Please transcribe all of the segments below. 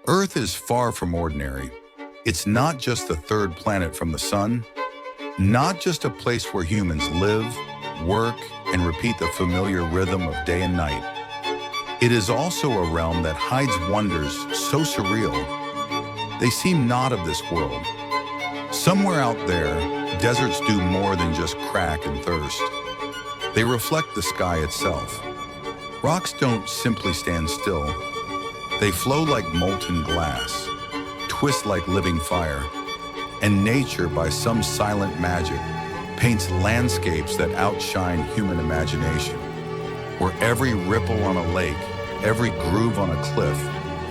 Earth is far from ordinary. It's not just the third planet from the sun, not just a place where humans live, work, and repeat the familiar rhythm of day and night. It is also a realm that hides wonders so surreal, they seem not of this world. Somewhere out there, deserts do more than just crack and thirst. They reflect the sky itself. Rocks don't simply stand still. They flow like molten glass, twist like living fire, and nature, by some silent magic, paints landscapes that outshine human imagination, where every ripple on a lake, every groove on a cliff,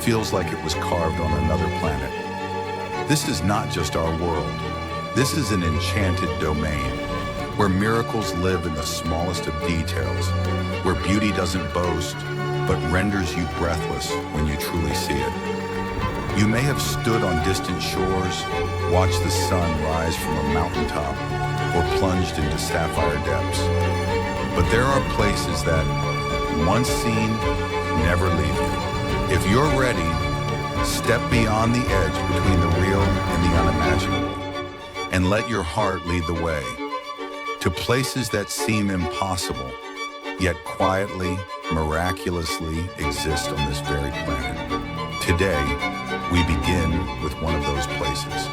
feels like it was carved on another planet. This is not just our world. This is an enchanted domain, where miracles live in the smallest of details, where beauty doesn't boast, but renders you breathless when you truly see it. You may have stood on distant shores, watched the sun rise from a mountaintop, or plunged into sapphire depths. But there are places that, once seen, never leave you. If you're ready, step beyond the edge between the real and the unimaginable, and let your heart lead the way to places that seem impossible, yet quietly, miraculously exist on this very planet. Today, we begin with one of those places.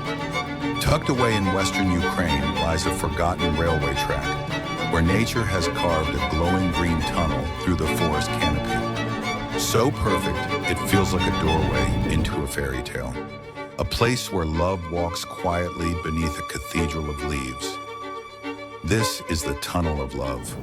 Tucked away in western Ukraine lies a forgotten railway track, where nature has carved a glowing green tunnel through the forest canopy. So perfect, it feels like a doorway into a fairy tale. A place where love walks quietly beneath a cathedral of leaves. This is the Tunnel of Love.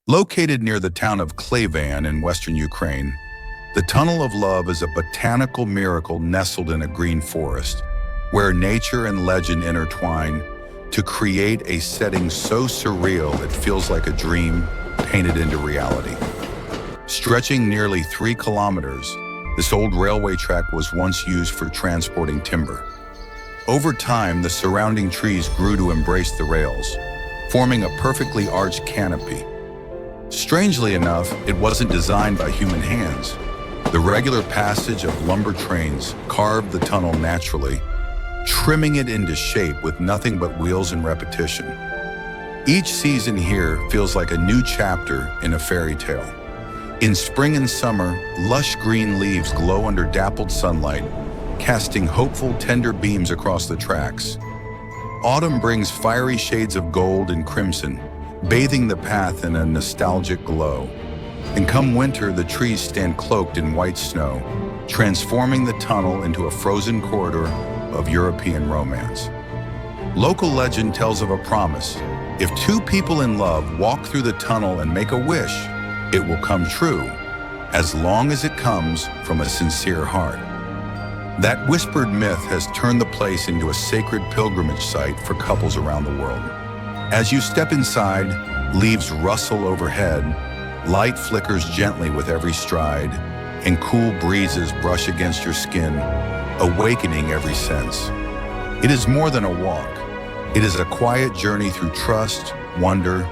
Located near the town of Klevan in western Ukraine, the Tunnel of Love is a botanical miracle nestled in a green forest, where nature and legend intertwine to create a setting so surreal it feels like a dream painted into reality. Stretching nearly 3 kilometers, this old railway track was once used for transporting timber. Over time, the surrounding trees grew to embrace the rails, forming a perfectly arched canopy. Strangely enough, it wasn't designed by human hands. The regular passage of lumber trains carved the tunnel naturally, trimming it into shape with nothing but wheels and repetition. Each season here feels like a new chapter in a fairy tale. In spring and summer, lush green leaves glow under dappled sunlight, casting hopeful, tender beams across the tracks. Autumn brings fiery shades of gold and crimson, bathing the path in a nostalgic glow. And come winter, the trees stand cloaked in white snow, transforming the tunnel into a frozen corridor of European romance. Local legend tells of a promise. If 2 people in love walk through the tunnel and make a wish, it will come true, as long as it comes from a sincere heart. That whispered myth has turned the place into a sacred pilgrimage site for couples around the world. As you step inside, leaves rustle overhead, light flickers gently with every stride, and cool breezes brush against your skin, awakening every sense. It is more than a walk. It is a quiet journey through trust, wonder,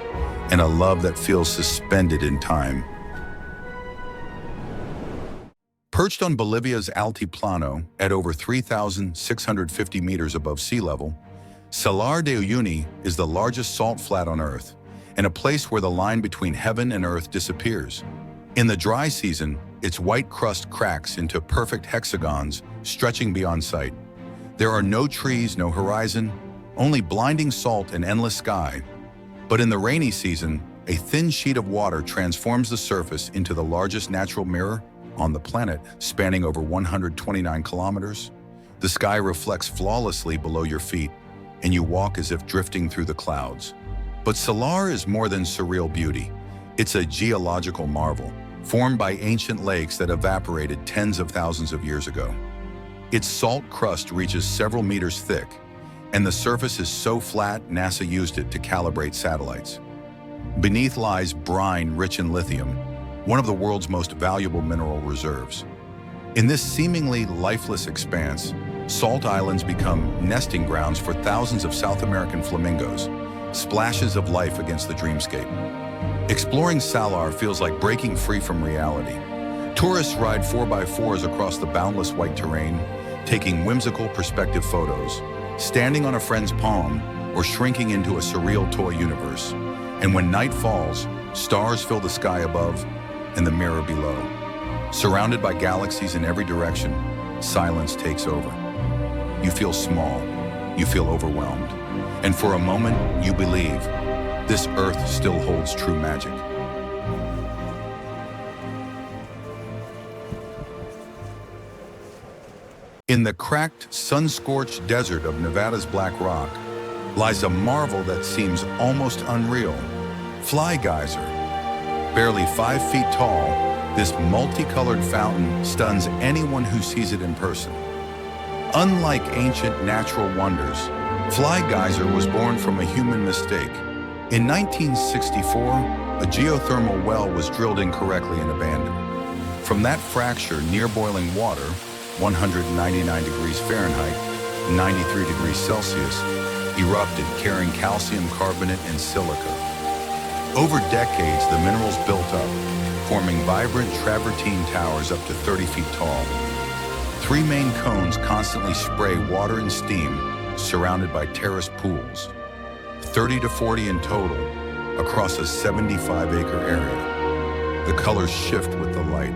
and a love that feels suspended in time. Perched on Bolivia's Altiplano at over 3,650 meters above sea level, Salar de Uyuni is the largest salt flat on Earth, and a place where the line between heaven and earth disappears. In the dry season, its white crust cracks into perfect hexagons, stretching beyond sight. There are no trees, no horizon, only blinding salt and endless sky. But in the rainy season, a thin sheet of water transforms the surface into the largest natural mirror on the planet, spanning over 129 kilometers. The sky reflects flawlessly below your feet, and you walk as if drifting through the clouds. But Salar is more than surreal beauty. It's a geological marvel, formed by ancient lakes that evaporated tens of thousands of years ago. Its salt crust reaches several meters thick, and the surface is so flat NASA used it to calibrate satellites. Beneath lies brine rich in lithium, one of the world's most valuable mineral reserves. In this seemingly lifeless expanse, salt islands become nesting grounds for thousands of South American flamingos, splashes of life against the dreamscape. Exploring Salar feels like breaking free from reality. Tourists ride 4x4s across the boundless white terrain, taking whimsical perspective photos, standing on a friend's palm, or shrinking into a surreal toy universe. And when night falls, stars fill the sky above and the mirror below. Surrounded by galaxies in every direction, silence takes over. You feel small, you feel overwhelmed, and for a moment, you believe this earth still holds true magic. In the cracked, sun-scorched desert of Nevada's Black Rock lies a marvel that seems almost unreal. Fly Geyser. Barely 5 feet tall, this multicolored fountain stuns anyone who sees it in person. Unlike ancient natural wonders, Fly Geyser was born from a human mistake. In 1964, a geothermal well was drilled incorrectly and abandoned. From that fracture, near boiling water, 199 degrees Fahrenheit, 93 degrees Celsius, erupted, carrying calcium carbonate and silica. Over decades, the minerals built up, forming vibrant travertine towers up to 30 feet tall. 3 main cones constantly spray water and steam, surrounded by terraced pools. 30 to 40 in total, across a 75-acre area. The colors shift with the light.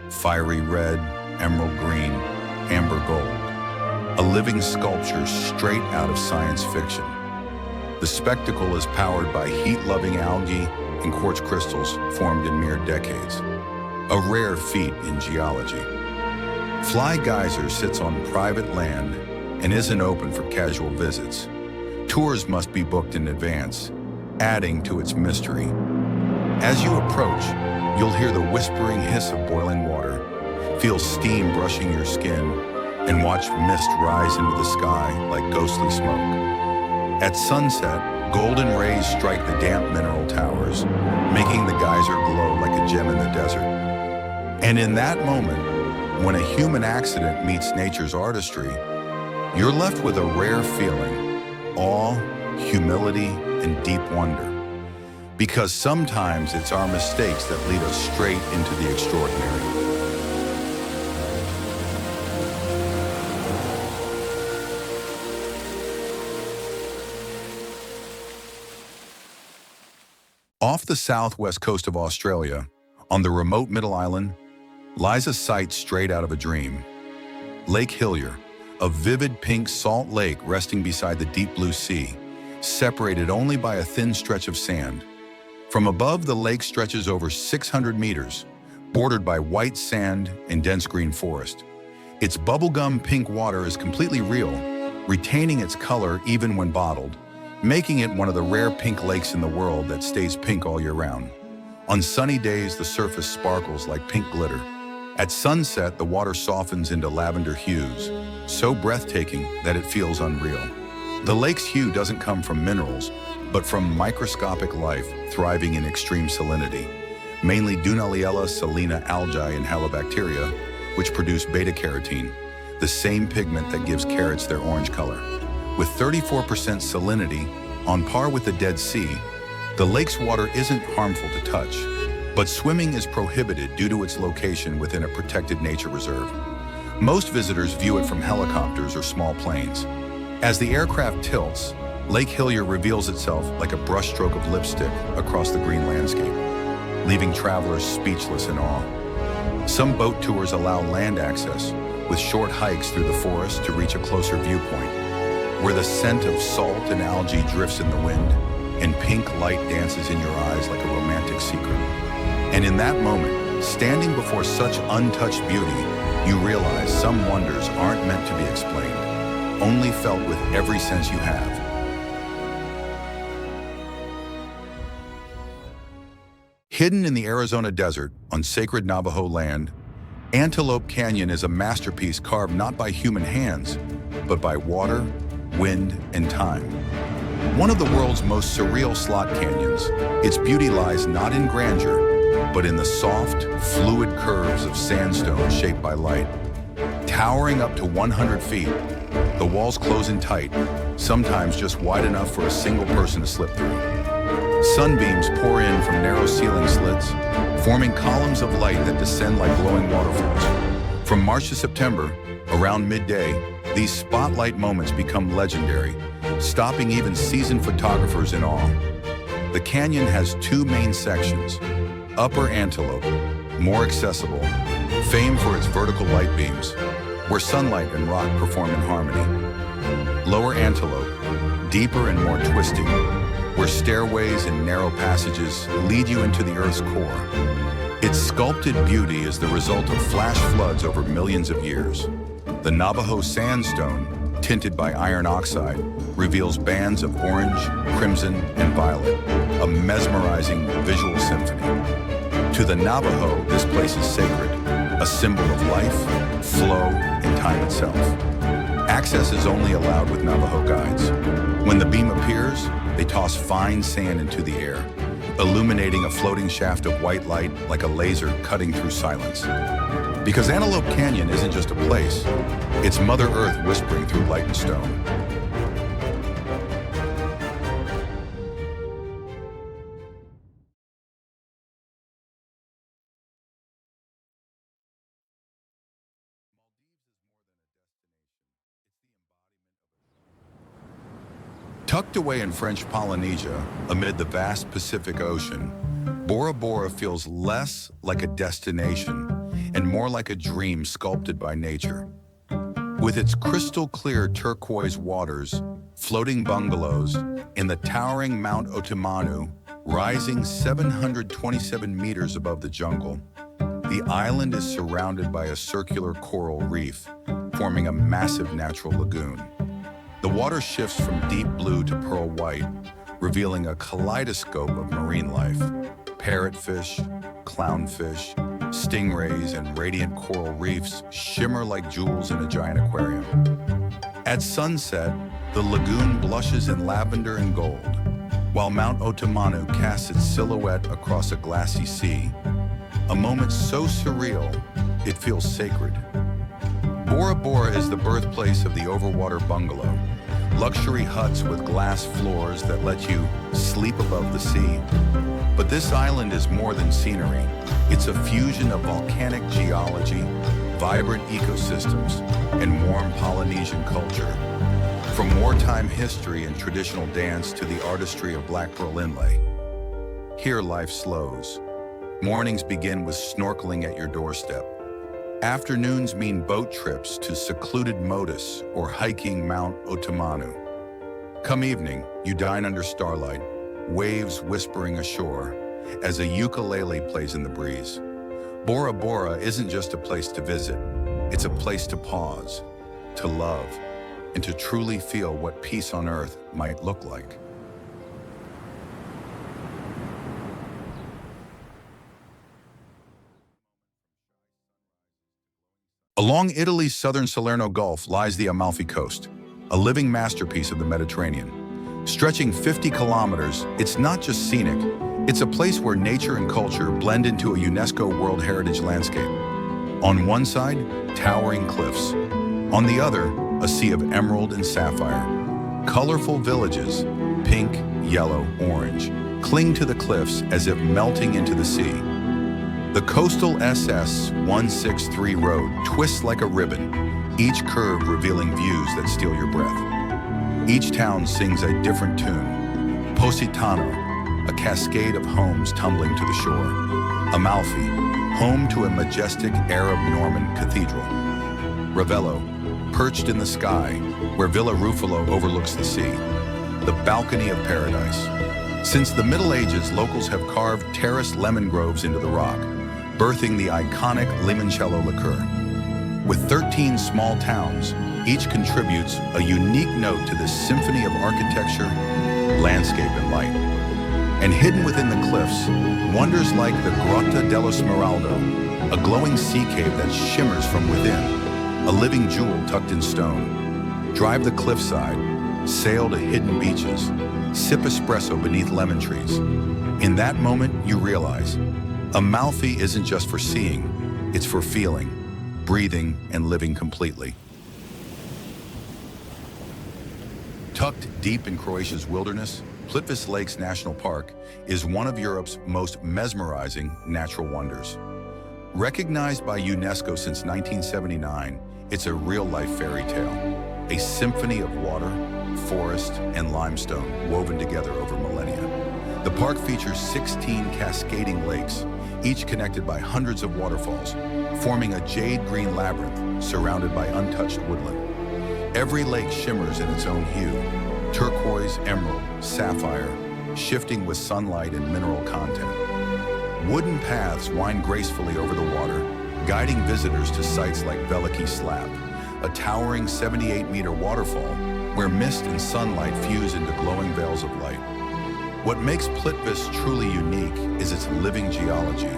Fiery red, emerald green, amber gold. A living sculpture straight out of science fiction. The spectacle is powered by heat-loving algae and quartz crystals formed in mere decades. A rare feat in geology. Fly Geyser sits on private land and isn't open for casual visits. Tours must be booked in advance, adding to its mystery. As you approach, you'll hear the whispering hiss of boiling water, feel steam brushing your skin, and watch mist rise into the sky like ghostly smoke. At sunset, golden rays strike the damp mineral towers, making the geyser glow like a gem in the desert. And in that moment, when a human accident meets nature's artistry, you're left with a rare feeling: awe, humility, and deep wonder. Because sometimes it's our mistakes that lead us straight into the extraordinary. Off the southwest coast of Australia, on the remote Middle Island, lies a sight straight out of a dream. Lake Hillier, a vivid pink salt lake resting beside the deep blue sea, separated only by a thin stretch of sand. From above, the lake stretches over 600 meters, bordered by white sand and dense green forest. Its bubblegum pink water is completely real, retaining its color even when bottled, making it one of the rare pink lakes in the world that stays pink all year round. On sunny days, the surface sparkles like pink glitter. At sunset, the water softens into lavender hues, so breathtaking that it feels unreal. The lake's hue doesn't come from minerals, but from microscopic life thriving in extreme salinity, mainly Dunaliella salina algae and halobacteria, which produce beta-carotene, the same pigment that gives carrots their orange color. With 34% salinity, on par with the Dead Sea, the lake's water isn't harmful to touch, but swimming is prohibited due to its location within a protected nature reserve. Most visitors view it from helicopters or small planes. As the aircraft tilts, Lake Hillier reveals itself like a brushstroke of lipstick across the green landscape, leaving travelers speechless in awe. Some boat tours allow land access, with short hikes through the forest to reach a closer viewpoint, where the scent of salt and algae drifts in the wind, and pink light dances in your eyes like a romantic secret. And in that moment, standing before such untouched beauty, you realize some wonders aren't meant to be explained, only felt with every sense you have. Hidden in the Arizona desert, on sacred Navajo land, Antelope Canyon is a masterpiece carved not by human hands, but by water, wind, and time. One of the world's most surreal slot canyons, its beauty lies not in grandeur, but in the soft, fluid curves of sandstone shaped by light. Towering up to 100 feet, the walls close in tight, sometimes just wide enough for a single person to slip through. Sunbeams pour in from narrow ceiling slits, forming columns of light that descend like glowing waterfalls. From March to September, around midday, these spotlight moments become legendary, stopping even seasoned photographers in awe. The canyon has two main sections: Upper Antelope, more accessible, famed for its vertical light beams, where sunlight and rock perform in harmony. Lower Antelope, deeper and more twisting, where stairways and narrow passages lead you into the Earth's core. Its sculpted beauty is the result of flash floods over millions of years. The Navajo sandstone, tinted by iron oxide, reveals bands of orange, crimson, and violet, a mesmerizing visual symphony. To the Navajo, this place is sacred, a symbol of life, flow, and time itself. Access is only allowed with Navajo guides. When the beam appears, they toss fine sand into the air, illuminating a floating shaft of white light like a laser cutting through silence. Because Antelope Canyon isn't just a place, it's Mother Earth whispering through light and stone. Tucked away in French Polynesia, amid the vast Pacific Ocean, Bora Bora feels less like a destination and more like a dream sculpted by nature. With its crystal-clear turquoise waters, floating bungalows, and the towering Mount Otomanu rising 727 meters above the jungle, the island is surrounded by a circular coral reef, forming a massive natural lagoon. The water shifts from deep blue to pearl white, revealing a kaleidoscope of marine life. Parrotfish, clownfish, stingrays, and radiant coral reefs shimmer like jewels in a giant aquarium. At sunset, the lagoon blushes in lavender and gold, while Mount Otomanu casts its silhouette across a glassy sea, a moment so surreal, it feels sacred. Bora Bora is the birthplace of the overwater bungalow, luxury huts with glass floors that let you sleep above the sea. But this island is more than scenery. It's a fusion of volcanic geology, vibrant ecosystems, and warm Polynesian culture. From wartime history and traditional dance to the artistry of Black Pearl Inlay. Here life slows. Mornings begin with snorkeling at your doorstep. Afternoons mean boat trips to secluded Modus or hiking Mount Otomanu. Come evening, you dine under starlight, waves whispering ashore, as a ukulele plays in the breeze. Bora Bora isn't just a place to visit, it's a place to pause, to love, and to truly feel what peace on earth might look like. Along Italy's southern Salerno Gulf lies the Amalfi Coast, a living masterpiece of the Mediterranean. Stretching 50 kilometers, it's not just scenic, it's a place where nature and culture blend into a UNESCO World Heritage landscape. On one side, towering cliffs. On the other, a sea of emerald and sapphire. Colorful villages, pink, yellow, orange, cling to the cliffs as if melting into the sea. The coastal SS 163 road twists like a ribbon, each curve revealing views that steal your breath. Each town sings a different tune. Positano, a cascade of homes tumbling to the shore. Amalfi, home to a majestic Arab-Norman cathedral. Ravello, perched in the sky, where Villa Ruffalo overlooks the sea. The balcony of paradise. Since the Middle Ages, locals have carved terraced lemon groves into the rock, birthing the iconic limoncello liqueur. With 13 small towns, each contributes a unique note to this symphony of architecture, landscape, and light. And hidden within the cliffs, wonders like the Grotta dello Smeraldo, a glowing sea cave that shimmers from within, a living jewel tucked in stone. Drive the cliffside, sail to hidden beaches, sip espresso beneath lemon trees. In that moment, you realize Amalfi isn't just for seeing, it's for feeling, breathing, and living completely. Tucked deep in Croatia's wilderness, Plitvice Lakes National Park is one of Europe's most mesmerizing natural wonders. Recognized by UNESCO since 1979, it's a real-life fairy tale, a symphony of water, forest, and limestone woven together over millennia. The park features 16 cascading lakes, each connected by hundreds of waterfalls, forming a jade-green labyrinth surrounded by untouched woodland. Every lake shimmers in its own hue, turquoise, emerald, sapphire, shifting with sunlight and mineral content. Wooden paths wind gracefully over the water, guiding visitors to sites like Veliki Slap, a towering 78-meter waterfall where mist and sunlight fuse into glowing veils of light. What makes Plitvice truly unique is its living geology.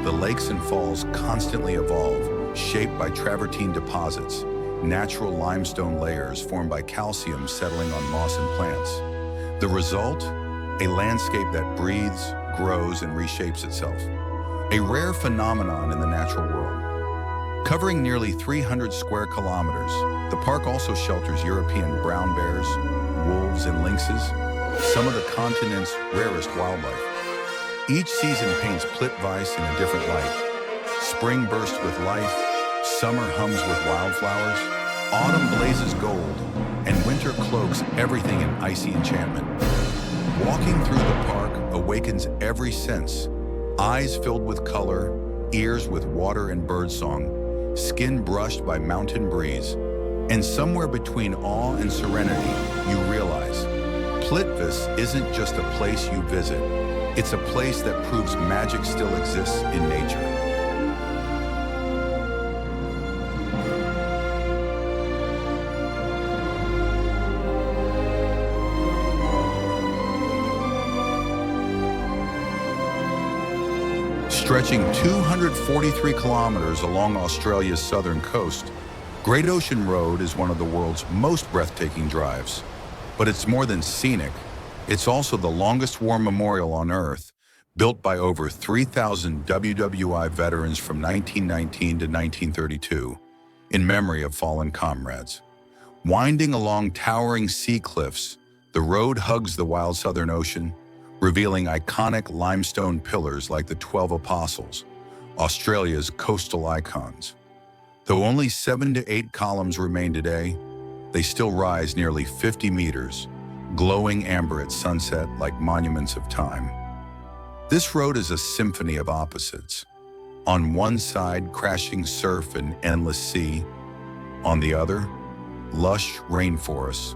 The lakes and falls constantly evolve, shaped by travertine deposits, natural limestone layers formed by calcium settling on moss and plants. The result? A landscape that breathes, grows, and reshapes itself. A rare phenomenon in the natural world. Covering nearly 300 square kilometers, the park also shelters European brown bears, wolves, and lynxes, some of the continent's rarest wildlife. Each season paints Plitvice in a different light. Spring bursts with life, summer hums with wildflowers, autumn blazes gold, and winter cloaks everything in icy enchantment. Walking through the park awakens every sense, eyes filled with color, ears with water and birdsong, skin brushed by mountain breeze, and somewhere between awe and serenity, you realize Plitvice isn't just a place you visit, it's a place that proves magic still exists in nature. Stretching 243 kilometers along Australia's southern coast, Great Ocean Road is one of the world's most breathtaking drives. But it's more than scenic. It's also the longest war memorial on Earth, built by over 3,000 WWI veterans from 1919 to 1932, in memory of fallen comrades. Winding along towering sea cliffs, the road hugs the wild Southern Ocean, revealing iconic limestone pillars like the 12 Apostles, Australia's coastal icons. Though only 7 to 8 columns remain today, they still rise nearly 50 meters, glowing amber at sunset like monuments of time. This road is a symphony of opposites. On one side, crashing surf and endless sea. On the other, lush rainforests,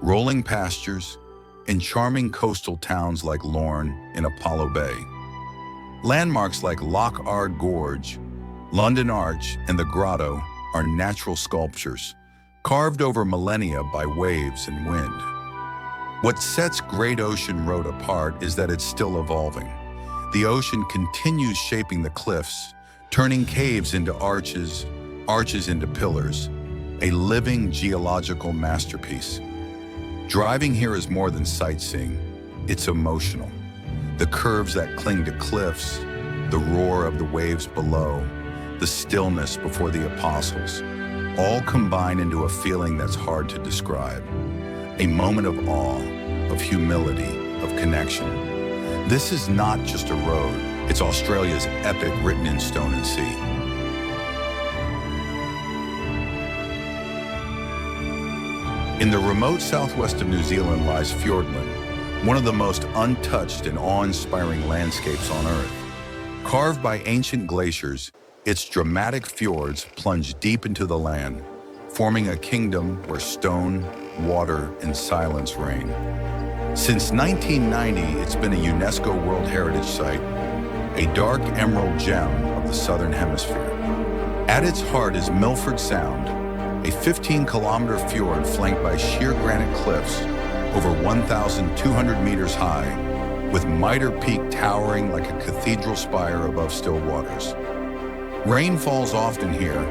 rolling pastures, and charming coastal towns like Lorne and Apollo Bay. Landmarks like Loch Ard Gorge, London Arch, and the Grotto are natural sculptures, carved over millennia by waves and wind. What sets Great Ocean Road apart is that it's still evolving. The ocean continues shaping the cliffs, turning caves into arches, arches into pillars, a living geological masterpiece. Driving here is more than sightseeing, it's emotional. The curves that cling to cliffs, the roar of the waves below, the stillness before the Apostles, all combine into a feeling that's hard to describe. A moment of awe, of humility, of connection. This is not just a road, it's Australia's epic written in stone and sea. In the remote southwest of New Zealand lies Fjordland, one of the most untouched and awe-inspiring landscapes on Earth. Carved by ancient glaciers, its dramatic fjords plunge deep into the land, forming a kingdom where stone, water, and silence reign. Since 1990, it's been a UNESCO World Heritage Site, a dark emerald gem of the Southern Hemisphere. At its heart is Milford Sound, a 15-kilometer fjord flanked by sheer granite cliffs over 1,200 meters high, with Mitre Peak towering like a cathedral spire above still waters. Rain falls often here.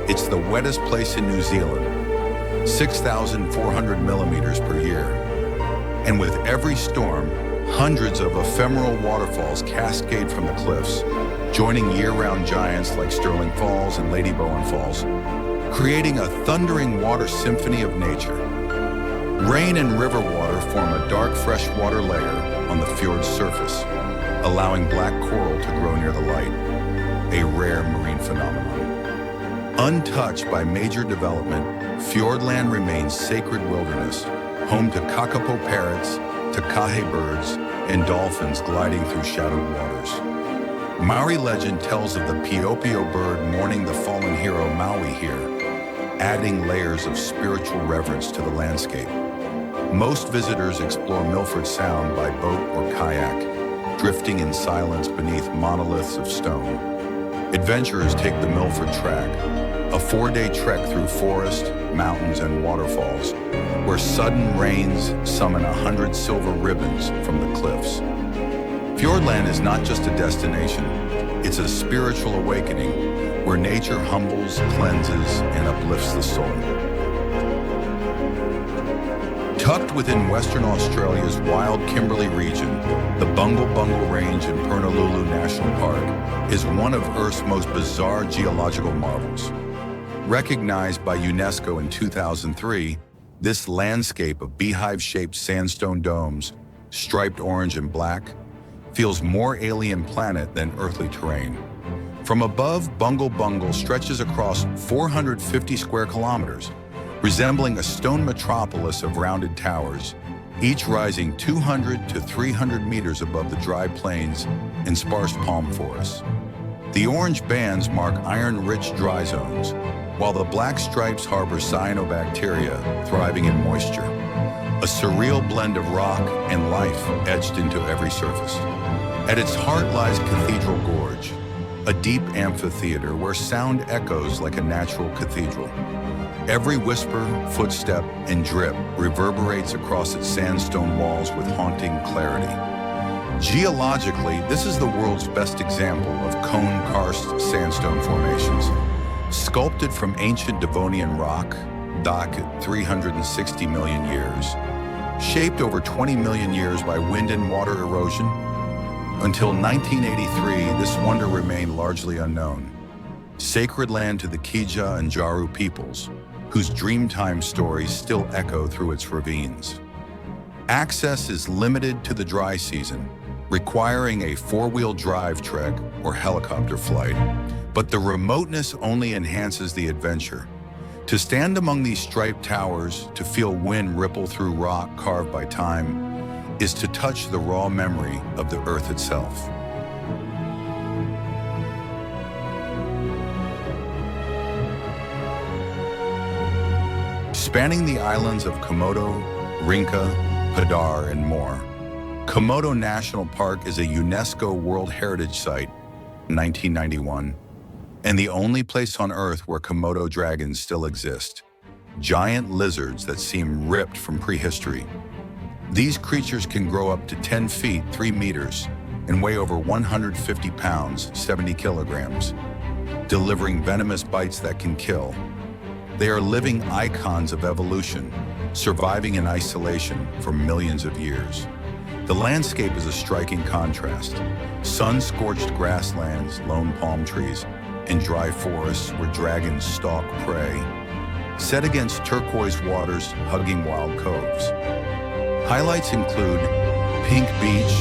It's the wettest place in New Zealand, 6,400 millimeters per year. And with every storm, hundreds of ephemeral waterfalls cascade from the cliffs, joining year-round giants like Sterling Falls and Lady Bowen Falls, creating a thundering water symphony of nature. Rain and river water form a dark freshwater layer on the fjord's surface, allowing black coral to grow near the light, a rare marine phenomenon. Untouched by major development, Fjordland remains sacred wilderness, home to kakapo parrots, takahe birds, and dolphins gliding through shadowed waters. Maori legend tells of the Piopio bird mourning the fallen hero Maui here, adding layers of spiritual reverence to the landscape. Most visitors explore Milford Sound by boat or kayak, drifting in silence beneath monoliths of stone. Adventurers take the Milford Track, a 4-day trek through forest, mountains, and waterfalls, where sudden rains summon 100 silver ribbons from the cliffs. Fjordland is not just a destination, it's a spiritual awakening where nature humbles, cleanses, and uplifts the soul. Tucked within Western Australia's wild Kimberley region, the Bungle Range in Purnululu National Park is one of Earth's most bizarre geological marvels. Recognized by UNESCO in 2003, this landscape of beehive-shaped sandstone domes, striped orange and black, feels more alien planet than earthly terrain. From above, Bungle stretches across 450 square kilometers, resembling a stone metropolis of rounded towers, each rising 200 to 300 meters above the dry plains and sparse palm forests. The orange bands mark iron-rich dry zones, while the black stripes harbor cyanobacteria thriving in moisture, a surreal blend of rock and life etched into every surface. At its heart lies Cathedral Gorge, a deep amphitheater where sound echoes like a natural cathedral. Every whisper, footstep, and drip reverberates across its sandstone walls with haunting clarity. Geologically, this is the world's best example of cone-karst sandstone formations, sculpted from ancient Devonian rock, dated 360 million years, shaped over 20 million years by wind and water erosion. Until 1983, this wonder remained largely unknown. Sacred land to the Kija and Jaru peoples, whose Dreamtime stories still echo through its ravines. Access is limited to the dry season, requiring a 4-wheel drive trek or helicopter flight, but the remoteness only enhances the adventure. To stand among these striped towers, to feel wind ripple through rock carved by time, is to touch the raw memory of the earth itself. Spanning the islands of Komodo, Rinca, Padar, and more, Komodo National Park is a UNESCO World Heritage Site, 1991, and the only place on Earth where Komodo dragons still exist, giant lizards that seem ripped from prehistory. These creatures can grow up to 10 feet, 3 meters, and weigh over 150 pounds, 70 kilograms, delivering venomous bites that can kill. They are living icons of evolution, surviving in isolation for millions of years. The landscape is a striking contrast. Sun-scorched grasslands, lone palm trees, and dry forests where dragons stalk prey, set against turquoise waters hugging wild coves. Highlights include Pink Beach,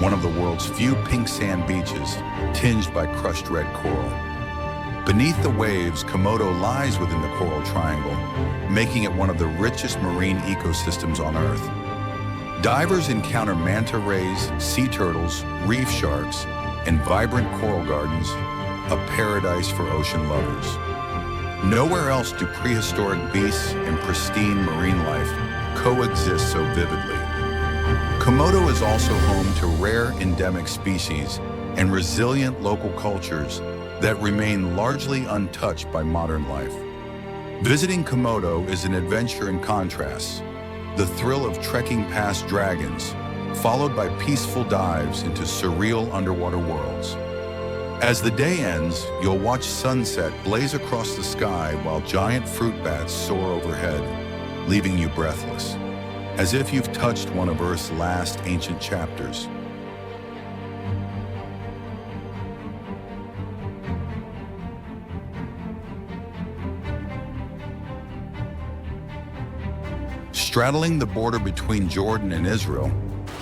one of the world's few pink sand beaches, tinged by crushed red coral. Beneath the waves, Komodo lies within the Coral Triangle, making it one of the richest marine ecosystems on Earth. Divers encounter manta rays, sea turtles, reef sharks, and vibrant coral gardens, a paradise for ocean lovers. Nowhere else do prehistoric beasts and pristine marine life coexist so vividly. Komodo is also home to rare endemic species and resilient local cultures that remain largely untouched by modern life. Visiting Komodo is an adventure in contrasts, the thrill of trekking past dragons, followed by peaceful dives into surreal underwater worlds. As the day ends, you'll watch sunset blaze across the sky while giant fruit bats soar overhead, leaving you breathless, as if you've touched one of Earth's last ancient chapters. Straddling the border between Jordan and Israel,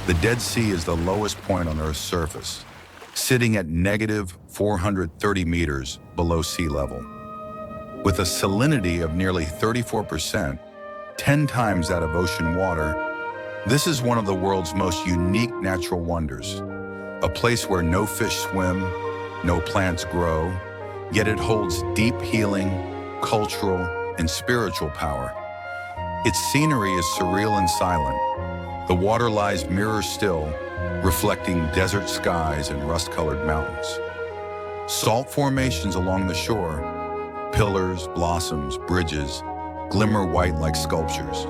the Dead Sea is the lowest point on Earth's surface, sitting at negative 430 meters below sea level. With a salinity of nearly 34%, 10 times that of ocean water, this is one of the world's most unique natural wonders, a place where no fish swim, no plants grow, yet it holds deep healing, cultural, and spiritual power. Its scenery is surreal and silent. The water lies mirror still, reflecting desert skies and rust-colored mountains. Salt formations along the shore, pillars, blossoms, bridges, glimmer white like sculptures.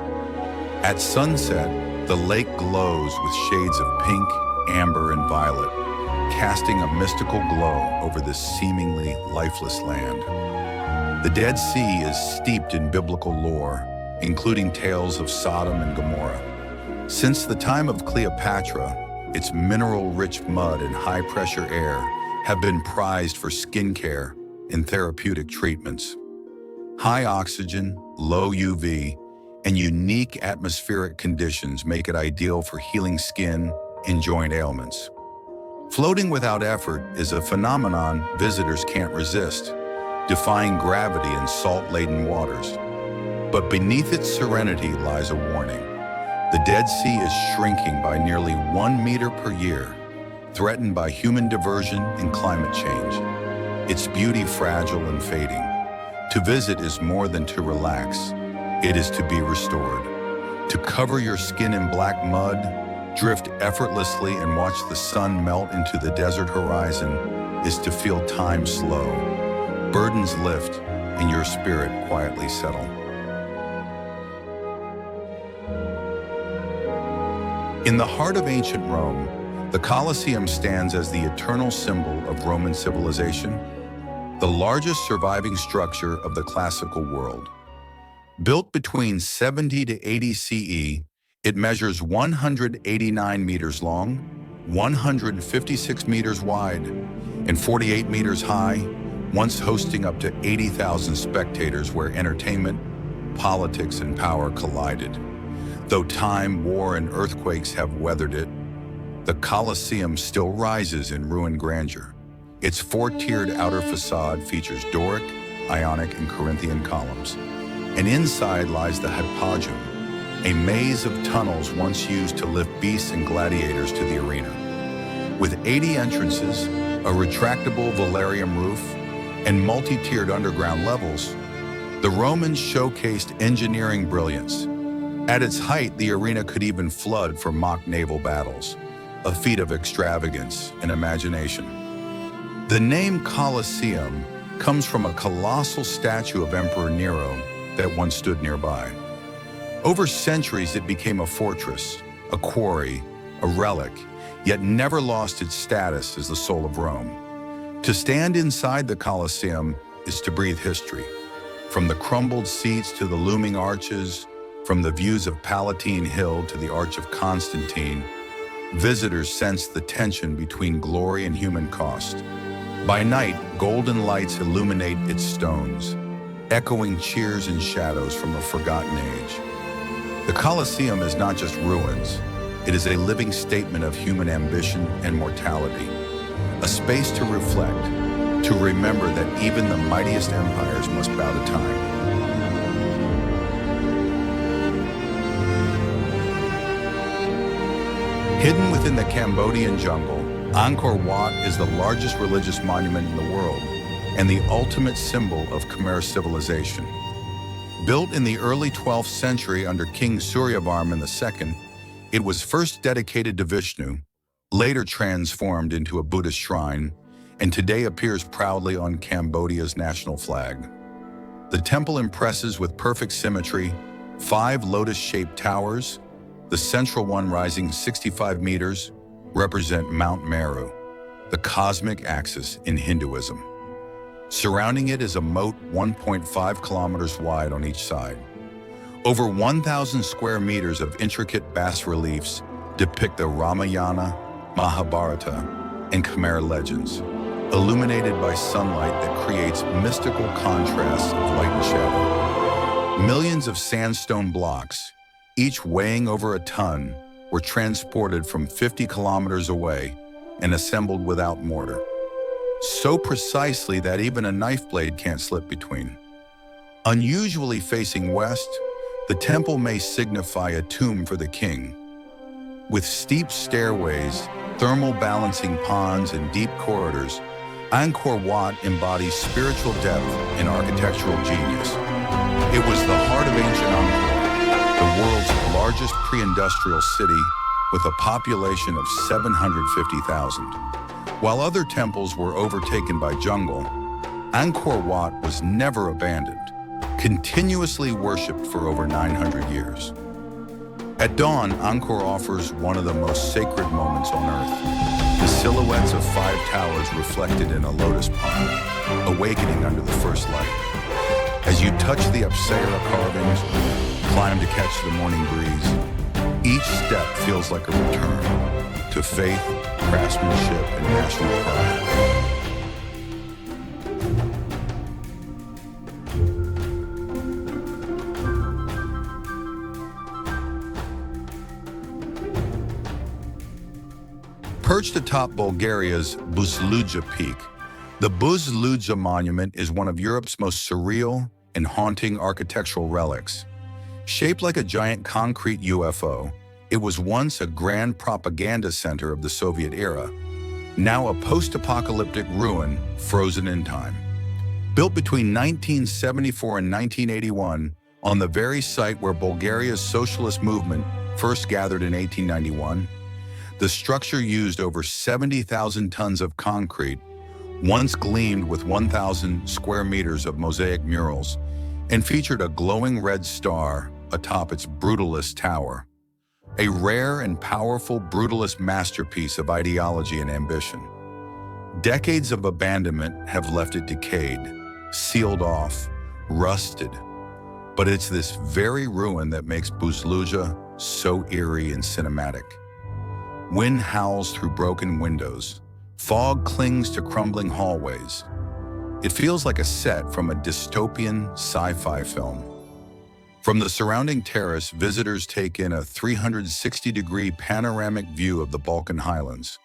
At sunset, the lake glows with shades of pink, amber, and violet, casting a mystical glow over this seemingly lifeless land. The Dead Sea is steeped in biblical lore, including tales of Sodom and Gomorrah. Since the time of Cleopatra, its mineral-rich mud and high-pressure air have been prized for skincare and therapeutic treatments. High oxygen, low UV, and unique atmospheric conditions make it ideal for healing skin and joint ailments. Floating without effort is a phenomenon visitors can't resist, defying gravity in salt-laden waters. But beneath its serenity lies a warning. The Dead Sea is shrinking by nearly 1 meter per year, threatened by human diversion and climate change. Its beauty fragile and fading. To visit is more than to relax. It is to be restored. To cover your skin in black mud, drift effortlessly and watch the sun melt into the desert horizon is to feel time slow, burdens lift, and your spirit quietly settle. In the heart of ancient Rome, the Colosseum stands as the eternal symbol of Roman civilization, the largest surviving structure of the classical world. Built between 70 to 80 CE, it measures 189 meters long, 156 meters wide, and 48 meters high, once hosting up to 80,000 spectators where entertainment, politics, and power collided. Though time, war, and earthquakes have weathered it, the Colosseum still rises in ruined grandeur. Its four-tiered outer facade features Doric, Ionic, and Corinthian columns. And inside lies the Hypogeum, a maze of tunnels once used to lift beasts and gladiators to the arena. With 80 entrances, a retractable velarium roof, and multi-tiered underground levels, the Romans showcased engineering brilliance. At its height, the arena could even flood for mock naval battles, a feat of extravagance and imagination. The name Colosseum comes from a colossal statue of Emperor Nero that once stood nearby. Over centuries, it became a fortress, a quarry, a relic, yet never lost its status as the soul of Rome. To stand inside the Colosseum is to breathe history. From the crumbled seats to the looming arches, from the views of Palatine Hill to the Arch of Constantine, visitors sense the tension between glory and human cost. By night, golden lights illuminate its stones, echoing cheers and shadows from a forgotten age. The Colosseum is not just ruins, it is a living statement of human ambition and mortality, a space to reflect, to remember that even the mightiest empires must bow to time. Hidden within the Cambodian jungle, Angkor Wat is the largest religious monument in the world and the ultimate symbol of Khmer civilization. Built in the early 12th century under King Suryavarman II, it was first dedicated to Vishnu, later transformed into a Buddhist shrine, and today appears proudly on Cambodia's national flag. The temple impresses with perfect symmetry, 5 lotus-shaped towers, the central one rising 65 meters, represent Mount Meru, the cosmic axis in Hinduism. Surrounding it is a moat 1.5 kilometers wide on each side. Over 1,000 square meters of intricate bas-reliefs depict the Ramayana, Mahabharata, and Khmer legends, illuminated by sunlight that creates mystical contrasts of light and shadow. Millions of sandstone blocks, each weighing over a ton, were transported from 50 kilometers away and assembled without mortar. So precisely that even a knife blade can't slip between. Unusually facing west, the temple may signify a tomb for the king. With steep stairways, thermal balancing ponds, and deep corridors, Angkor Wat embodies spiritual depth and architectural genius. It was the heart of ancient Angkor, the world's largest pre-industrial city with a population of 750,000. While other temples were overtaken by jungle, Angkor Wat was never abandoned, continuously worshipped for over 900 years. At dawn, Angkor offers one of the most sacred moments on Earth. The silhouettes of 5 towers reflected in a lotus pond, awakening under the first light. As you touch the Apsara carvings, climb to catch the morning breeze, each step feels like a return to faith, craftsmanship, and national pride. Perched atop Bulgaria's Busla Peak, the Busla Monument is one of Europe's most surreal and haunting architectural relics. Shaped like a giant concrete UFO, it was once a grand propaganda center of the Soviet era, now a post-apocalyptic ruin frozen in time. Built between 1974 and 1981, on the very site where Bulgaria's socialist movement first gathered in 1891, the structure used over 70,000 tons of concrete, once gleamed with 1,000 square meters of mosaic murals, and featured a glowing red star atop its brutalist tower. A rare and powerful brutalist masterpiece of ideology and ambition. Decades of abandonment have left it decayed, sealed off, rusted. But it's this very ruin that makes Busla so eerie and cinematic. Wind howls through broken windows. Fog clings to crumbling hallways. It feels like a set from a dystopian sci-fi film. From the surrounding terrace, visitors take in a 360-degree panoramic view of the Balkan Highlands,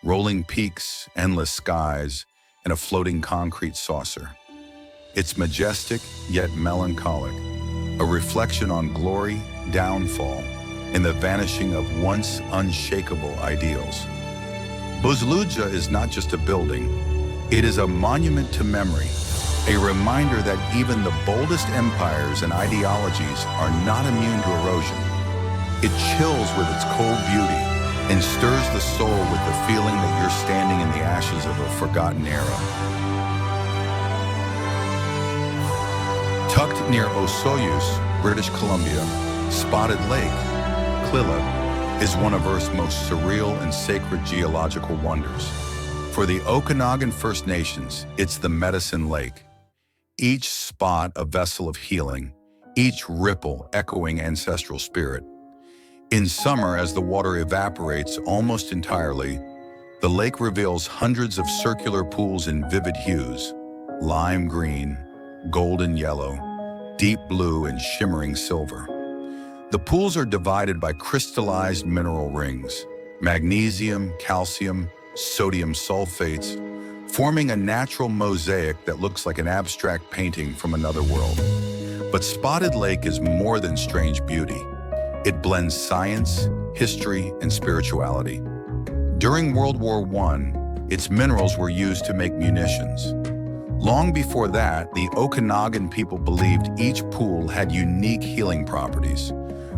rolling peaks, endless skies, and a floating concrete saucer. It's majestic yet melancholic, a reflection on glory, downfall, and the vanishing of once unshakable ideals. Busla is not just a building, it is a monument to memory, a reminder that even the boldest empires and ideologies are not immune to erosion. It chills with its cold beauty and stirs the soul with the feeling that you're standing in the ashes of a forgotten era. Tucked near Osoyoos, British Columbia, Spotted Lake, is one of Earth's most surreal and sacred geological wonders. For the Okanagan First Nations, it's the Medicine Lake. Each spot a vessel of healing, each ripple echoing ancestral spirit. In summer, as the water evaporates almost entirely, the lake reveals hundreds of circular pools in vivid hues: lime green, golden yellow, deep blue, and shimmering silver. The pools are divided by crystallized mineral rings, magnesium, calcium, sodium sulfates, forming a natural mosaic that looks like an abstract painting from another world. But Spotted Lake is more than strange beauty. It blends science, history, and spirituality. During World War I, its minerals were used to make munitions. Long before that, the Okanagan people believed each pool had unique healing properties,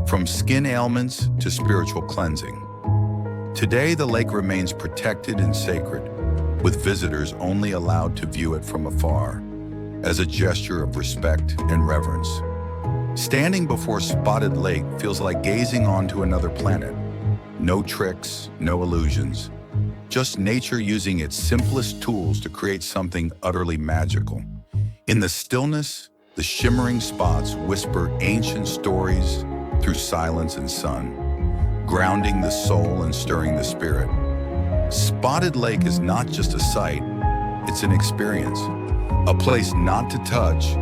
from skin ailments to spiritual cleansing. Today, the lake remains protected and sacred, with visitors only allowed to view it from afar, as a gesture of respect and reverence. Standing before Spotted Lake feels like gazing onto another planet. No tricks, no illusions, just nature using its simplest tools to create something utterly magical. In the stillness, the shimmering spots whisper ancient stories through silence and sun, grounding the soul and stirring the spirit. Spotted Lake is not just a sight, it's an experience, a place not to touch,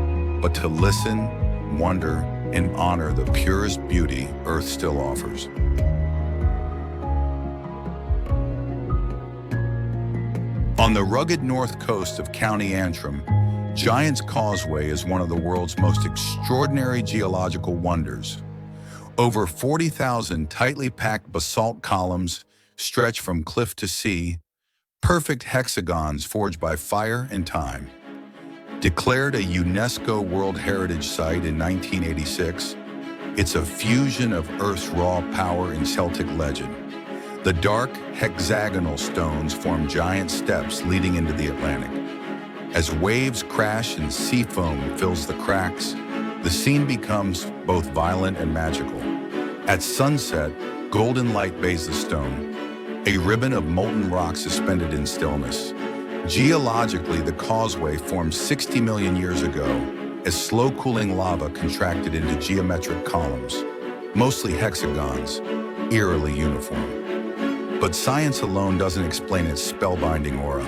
but to listen, wonder, and honor the purest beauty Earth still offers. On the rugged north coast of County Antrim, Giant's Causeway is one of the world's most extraordinary geological wonders. Over 40,000 tightly packed basalt columns stretch from cliff to sea, perfect hexagons forged by fire and time. Declared a UNESCO World Heritage Site in 1986, it's a fusion of Earth's raw power and Celtic legend. The dark, hexagonal stones form giant steps leading into the Atlantic. As waves crash and sea foam fills the cracks, the scene becomes both violent and magical. At sunset, golden light bathes the stone, a ribbon of molten rock suspended in stillness. Geologically, the causeway formed 60 million years ago as slow-cooling lava contracted into geometric columns, mostly hexagons, eerily uniform. But science alone doesn't explain its spellbinding aura.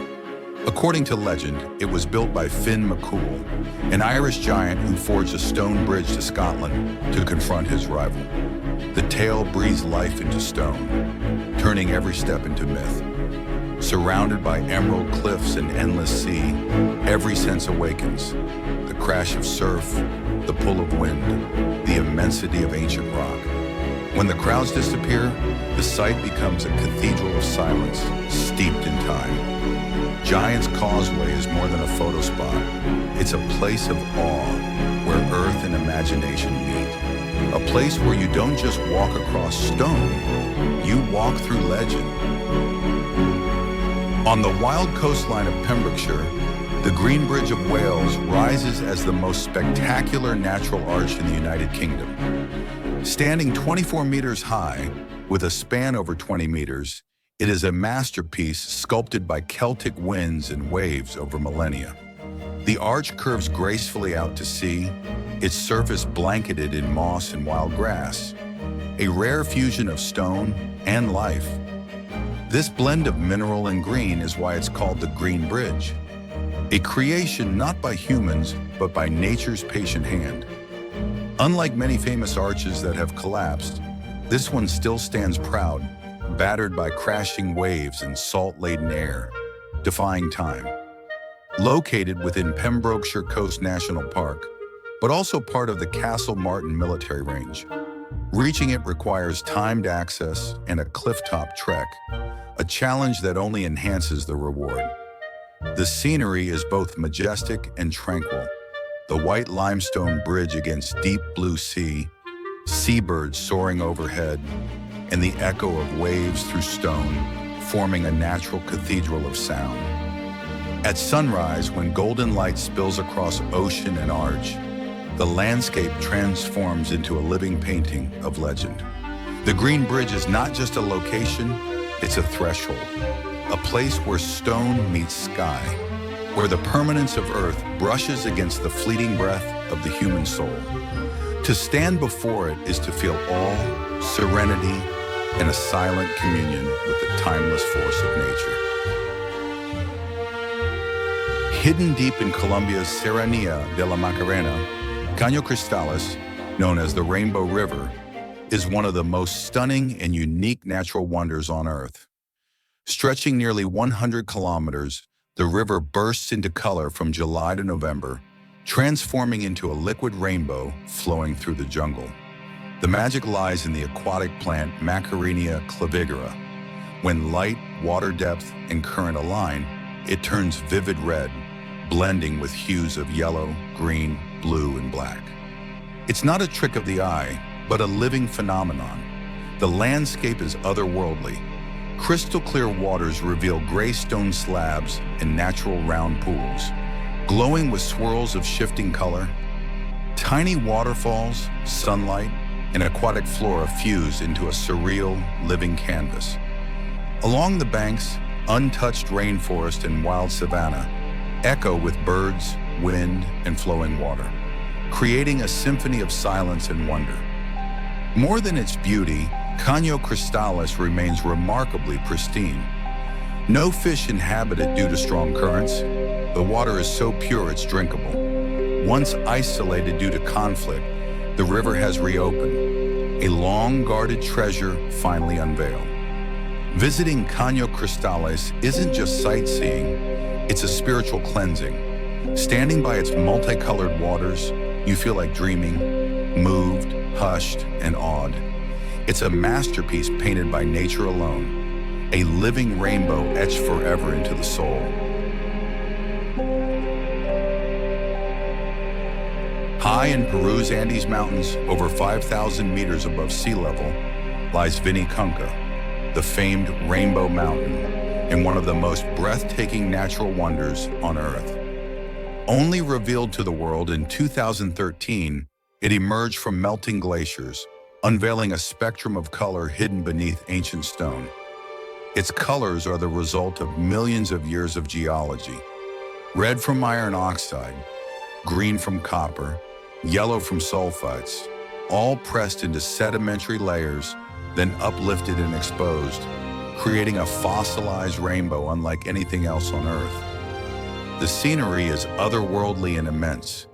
According to legend, it was built by Finn McCool, an Irish giant who forged a stone bridge to Scotland to confront his rival. The tale breathes life into stone, turning every step into myth. Surrounded by emerald cliffs and endless sea, every sense awakens. The crash of surf, the pull of wind, the immensity of ancient rock. When the crowds disappear, the site becomes a cathedral of silence, steeped in time. Giant's Causeway is more than a photo spot. It's a place of awe where earth and imagination meet. A place where you don't just walk across stone, you walk through legend. On the wild coastline of Pembrokeshire, the Green Bridge of Wales rises as the most spectacular natural arch in the United Kingdom. Standing 24 meters high, with a span over 20 meters, it is a masterpiece sculpted by Celtic winds and waves over millennia. The arch curves gracefully out to sea, its surface blanketed in moss and wild grass, a rare fusion of stone and life. This blend of mineral and green is why it's called the Green Bridge, a creation not by humans, but by nature's patient hand. Unlike many famous arches that have collapsed, this one still stands proud, battered by crashing waves and salt-laden air, defying time. Located within Pembrokeshire Coast National Park, but also part of the Castle Martin Military Range. Reaching it requires timed access and a cliff-top trek, a challenge that only enhances the reward. The scenery is both majestic and tranquil. The white limestone bridge against deep blue sea, seabirds soaring overhead, and the echo of waves through stone, forming a natural cathedral of sound. At sunrise, when golden light spills across ocean and arch, the landscape transforms into a living painting of legend. The Green Bridge is not just a location, it's a threshold, a place where stone meets sky, where the permanence of Earth brushes against the fleeting breath of the human soul. To stand before it is to feel awe, serenity, and a silent communion with the timeless force of nature. Hidden deep in Colombia's Serranía de la Macarena, Caño Cristales, known as the Rainbow River, is one of the most stunning and unique natural wonders on Earth. Stretching nearly 100 kilometers, the river bursts into color from July to November, transforming into a liquid rainbow flowing through the jungle. The magic lies in the aquatic plant Macarenia clavigera. When light, water depth, and current align, it turns vivid red, blending with hues of yellow, green, blue, and black. It's not a trick of the eye, but a living phenomenon. The landscape is otherworldly. Crystal clear waters reveal gray stone slabs and natural round pools, glowing with swirls of shifting color. Tiny waterfalls, sunlight, and aquatic flora fuse into a surreal, living canvas. Along the banks, untouched rainforest and wild savanna echo with birds, wind, and flowing water, creating a symphony of silence and wonder. More than its beauty, Caño Cristales remains remarkably pristine. No fish inhabit it due to strong currents. The water is so pure it's drinkable. Once isolated due to conflict, The river has reopened, a long-guarded treasure finally unveiled. Visiting Caño Cristales isn't just sightseeing, it's a spiritual cleansing. Standing by its multicolored waters, you feel like dreaming, moved, hushed, and awed. It's a masterpiece painted by nature alone, a living rainbow etched forever into the soul. High in Peru's Andes Mountains, over 5,000 meters above sea level, lies Vinicunca, the famed Rainbow Mountain, and one of the most breathtaking natural wonders on Earth. Only revealed to the world in 2013, it emerged from melting glaciers, unveiling a spectrum of color hidden beneath ancient stone. Its colors are the result of millions of years of geology. Red from iron oxide, green from copper, yellow from sulfides, all pressed into sedimentary layers, then uplifted and exposed, creating a fossilized rainbow unlike anything else on Earth. The scenery is otherworldly and immense.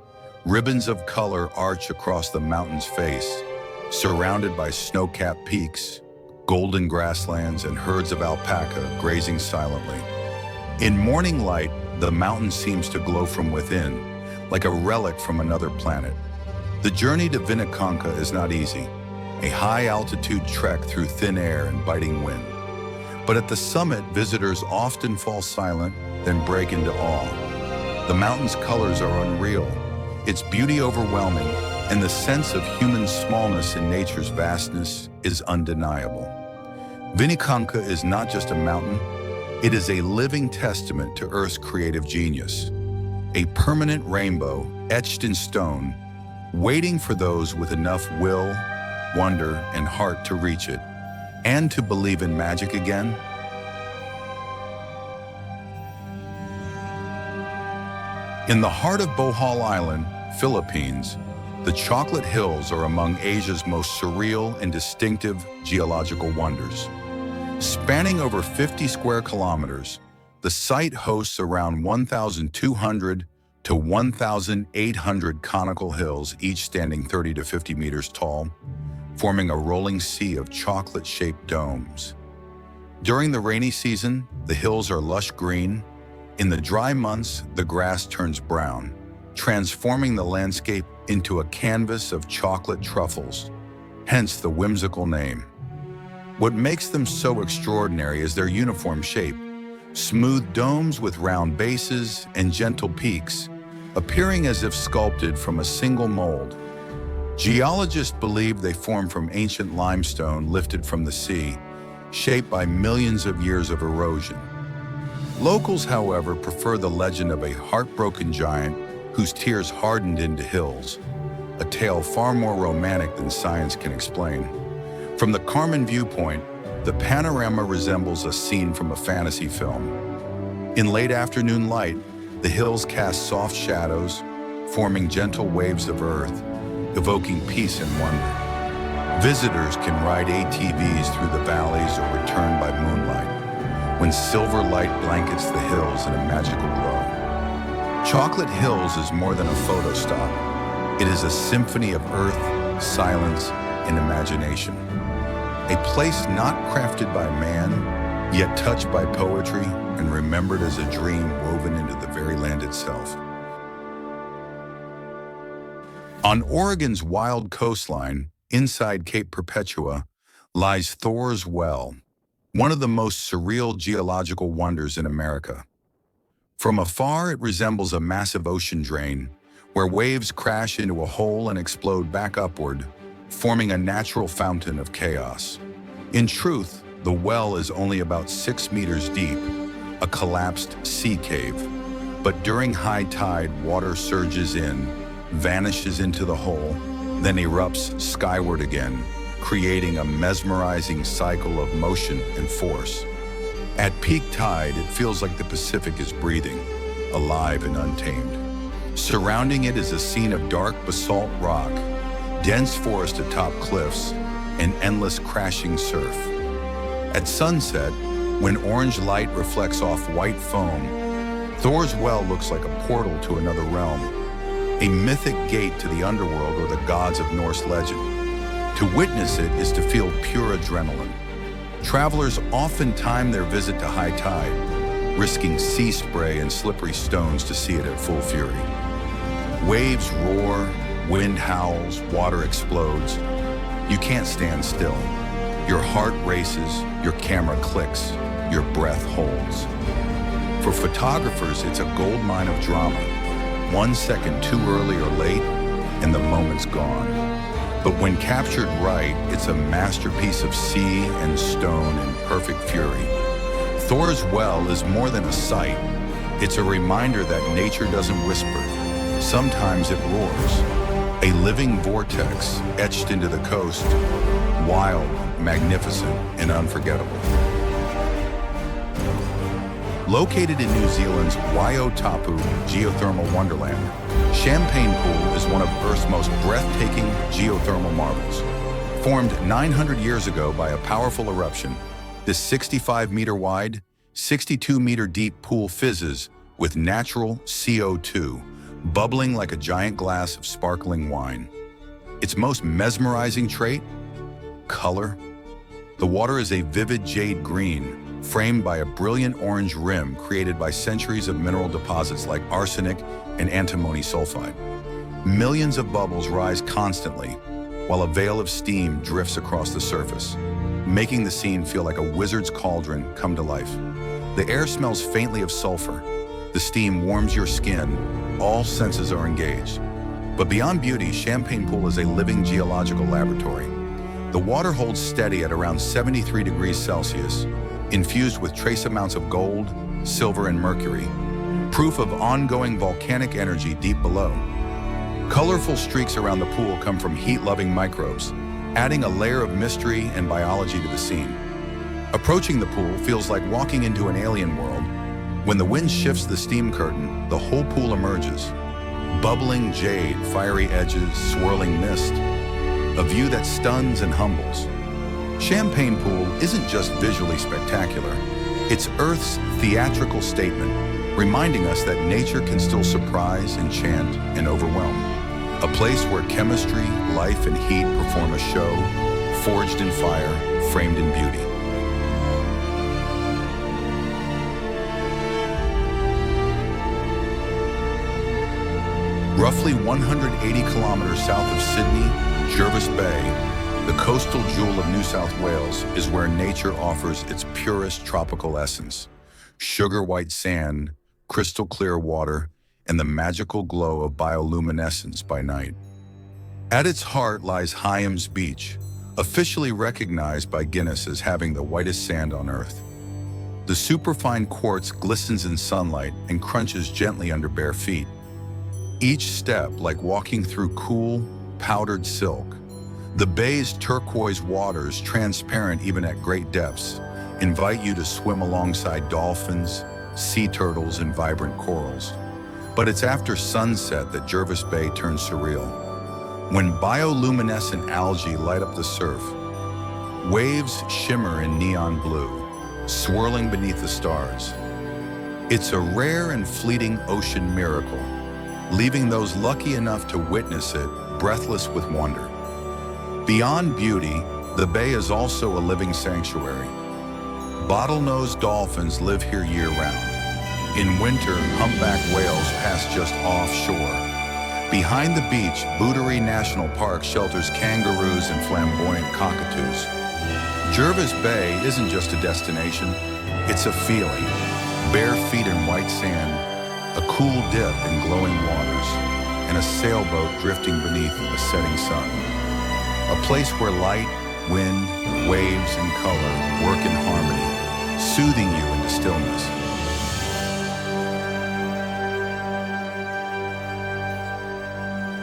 Ribbons of color arch across the mountain's face, surrounded by snow-capped peaks, golden grasslands, and herds of alpaca grazing silently. In morning light, the mountain seems to glow from within, like a relic from another planet. The journey to Vinicunca is not easy, a high-altitude trek through thin air and biting wind. But at the summit, visitors often fall silent, then break into awe. The mountain's colors are unreal, its beauty overwhelming, and the sense of human smallness in nature's vastness is undeniable. Vinicunca is not just a mountain, it is a living testament to Earth's creative genius. A permanent rainbow etched in stone, waiting for those with enough will, wonder, and heart to reach it, and to believe in magic again. In the heart of Bohol Island, Philippines, the Chocolate Hills are among Asia's most surreal and distinctive geological wonders. Spanning over 50 square kilometers, the site hosts around 1,200 to 1,800 conical hills, each standing 30 to 50 meters tall, forming a rolling sea of chocolate-shaped domes. During the rainy season, the hills are lush green. In the dry months, the grass turns brown, transforming the landscape into a canvas of chocolate truffles, hence the whimsical name. What makes them so extraordinary is their uniform shape, smooth domes with round bases and gentle peaks, appearing as if sculpted from a single mold. Geologists believe they form from ancient limestone lifted from the sea, shaped by millions of years of erosion. Locals, however, prefer the legend of a heartbroken giant whose tears hardened into hills, a tale far more romantic than science can explain. From the Carmen viewpoint, the panorama resembles a scene from a fantasy film. In late afternoon light, the hills cast soft shadows, forming gentle waves of earth, evoking peace and wonder. Visitors can ride ATVs through the valleys or return by moonlight, when silver light blankets the hills in a magical glow. Chocolate Hills is more than a photo stop. It is a symphony of earth, silence, and imagination. A place not crafted by man, yet touched by poetry and remembered as a dream woven into the very land itself. On Oregon's wild coastline, inside Cape Perpetua, lies Thors Well, one of the most surreal geological wonders in America. From afar, it resembles a massive ocean drain, where waves crash into a hole and explode back upward, forming a natural fountain of chaos. In truth, the well is only about 6 meters deep, a collapsed sea cave. But during high tide, water surges in, vanishes into the hole, then erupts skyward again, creating a mesmerizing cycle of motion and force. At peak tide, it feels like the Pacific is breathing, alive and untamed. Surrounding it is a scene of dark basalt rock, dense forest atop cliffs, and endless crashing surf. At sunset, when orange light reflects off white foam, Thors Well looks like a portal to another realm. a mythic gate to the underworld or the gods of Norse legend. To witness it is to feel pure adrenaline. Travelers often time their visit to high tide, risking sea spray and slippery stones to see it at full fury. Waves roar, wind howls, water explodes. You can't stand still. Your heart races, your camera clicks, your breath holds. For photographers, it's a gold mine of drama. 1 second too early or late, and the moment's gone. But when captured right, it's a masterpiece of sea and stone in perfect fury. Thors Well is more than a sight. It's a reminder that nature doesn't whisper. Sometimes it roars. A living vortex etched into the coast, wild, magnificent, and unforgettable. Located in New Zealand's Waiotapu geothermal wonderland, Champagne Pool is one of Earth's most breathtaking geothermal marvels. Formed 900 years ago by a powerful eruption, this 65-meter wide, 62-meter deep pool fizzes with natural CO2, bubbling like a giant glass of sparkling wine. Its most mesmerizing trait? Color. The water is a vivid jade green, framed by a brilliant orange rim created by centuries of mineral deposits like arsenic and antimony sulfide. Millions of bubbles rise constantly, while a veil of steam drifts across the surface, making the scene feel like a wizard's cauldron come to life. The air smells faintly of sulfur. The steam warms your skin. All senses are engaged. But beyond beauty, Champagne Pool is a living geological laboratory. The water holds steady at around 73 degrees Celsius, infused with trace amounts of gold, silver, and mercury, proof of ongoing volcanic energy deep below. Colorful streaks around the pool come from heat-loving microbes, adding a layer of mystery and biology to the scene. Approaching the pool feels like walking into an alien world. When the wind shifts the steam curtain, the whole pool emerges. Bubbling jade, fiery edges, swirling mist, a view that stuns and humbles. Champagne Pool isn't just visually spectacular, it's Earth's theatrical statement, reminding us that nature can still surprise, enchant, and overwhelm. A place where chemistry, life, and heat perform a show, forged in fire, framed in beauty. Roughly 180 kilometers south of Sydney, Jervis Bay, the coastal jewel of New South Wales, is where nature offers its purest tropical essence. Sugar-white sand, crystal clear water, and the magical glow of bioluminescence by night. At its heart lies Hyams Beach, officially recognized by Guinness as having the whitest sand on Earth. The superfine quartz glistens in sunlight and crunches gently under bare feet. Each step like walking through cool, powdered silk. The bay's turquoise waters, transparent even at great depths, invite you to swim alongside dolphins, sea turtles, and vibrant corals. But it's after sunset that Jervis Bay turns surreal. When bioluminescent algae light up the surf, waves shimmer in neon blue, swirling beneath the stars. It's a rare and fleeting ocean miracle, leaving those lucky enough to witness it breathless with wonder. Beyond beauty, the bay is also a living sanctuary. Bottlenose dolphins live here year-round. In winter, humpback whales pass just offshore. Behind the beach, Booderee National Park shelters kangaroos and flamboyant cockatoos. Jervis Bay isn't just a destination, it's a feeling. Bare feet in white sand, a cool dip in glowing waters, and a sailboat drifting beneath the setting sun. A place where light, wind, waves, and color work in harmony, soothing you into stillness.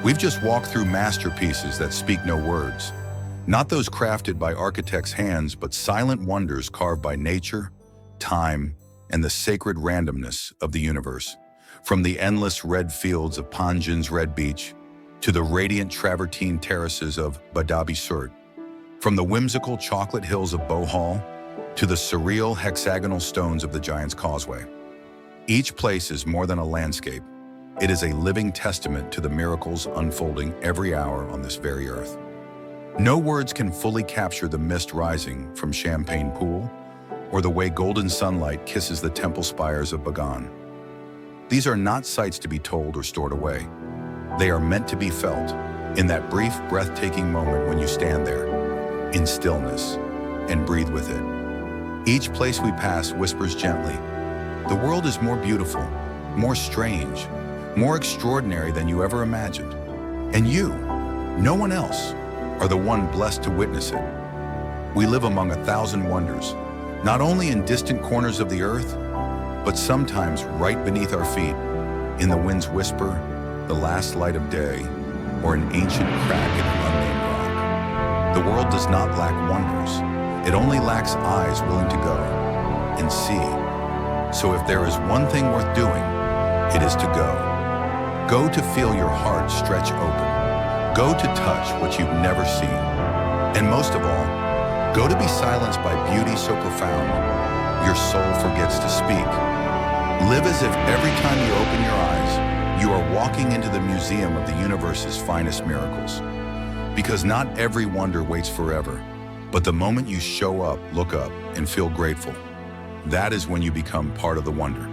We've just walked through masterpieces that speak no words. Not those crafted by architects' hands, but silent wonders carved by nature, time, and the sacred randomness of the universe. From the endless red fields of Panjin's Red Beach to the radiant travertine terraces of Badabi Surt, from the whimsical chocolate hills of Bohol to the surreal hexagonal stones of the Giant's Causeway. Each place is more than a landscape. It is a living testament to the miracles unfolding every hour on this very earth. No words can fully capture the mist rising from Champagne Pool or the way golden sunlight kisses the temple spires of Bagan. These are not sights to be told or stored away. They are meant to be felt in that brief, breathtaking moment when you stand there, in stillness, and breathe with it. Each place we pass whispers gently, "The world is more beautiful, more strange, more extraordinary than you ever imagined. And you, no one else, are the one blessed to witness it." We live among 1,000 wonders, not only in distant corners of the earth, but sometimes right beneath our feet, in the wind's whisper, the last light of day, or an ancient crack in an unnamed rock. The world does not lack wonders. It only lacks eyes willing to go and see. So if there is one thing worth doing, it is to go. Go to feel your heart stretch open. Go to touch what you've never seen. And most of all, go to be silenced by beauty so profound, your soul forgets to speak. Live as if every time you open your eyes, you are walking into the museum of the universe's finest miracles. Because not every wonder waits forever, but the moment you show up, look up, and feel grateful, that is when you become part of the wonder.